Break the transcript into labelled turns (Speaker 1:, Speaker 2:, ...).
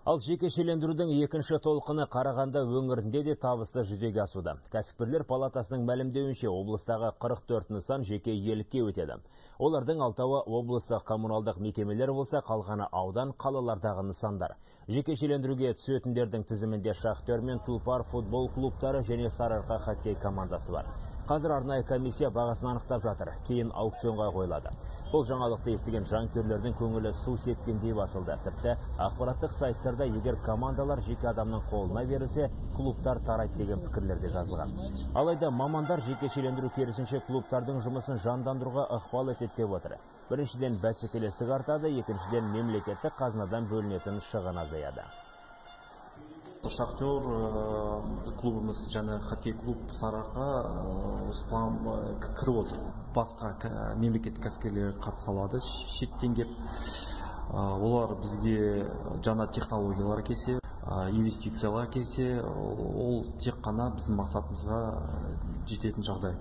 Speaker 1: Ал жекешелендірудің екінші толқыны Қарағанды өңірінде де табысты жүзеге асуда. Кәсіпкерлер палатасының мәлімдеуінше облыстағы 44 нысан жеке иелікке өтеді. Олардың 6-ы облыстық коммуналдық мекемелер болса, қалғаны аудан қалалардағы нысандар. Жекешелендіруге түсетіндердің тізімінде Шахтер мен Тұлпар футбол клубтары және Сарыарқа хоккей командасы бар. Қазір арнайы комиссия бағасын анықтап жатыр, кейін аукционға қойылады. Бұл жаңалықты естіген жанкүйерлердің көңілі су сепкендей басылды. Тіпті ақпараттық сайттарда егер командалар жеке адамның қолына берілсе, клубтар тарайды деген пікірлерде жазылған. Алайда мамандар жекешелендіру керісінше клубтардың жұмысын жандандыруға ықпал етеді деп отыр. Біріншіден бәсекелестік артады, екіншіден мемлекеттік қазынадан бөлінетін шығын азаяды.
Speaker 2: Шахтер клубымыз және хоккей клуб Сарыарқа кіріп отыр. Басқа мемлекеттік кәсіпкерлер қатыса алады, шеттен кеп. Олар бізге жаңа технологиялар келсе, инвестициялар келсе, ол тек қана біздің мақсатымызға жететін жағдай.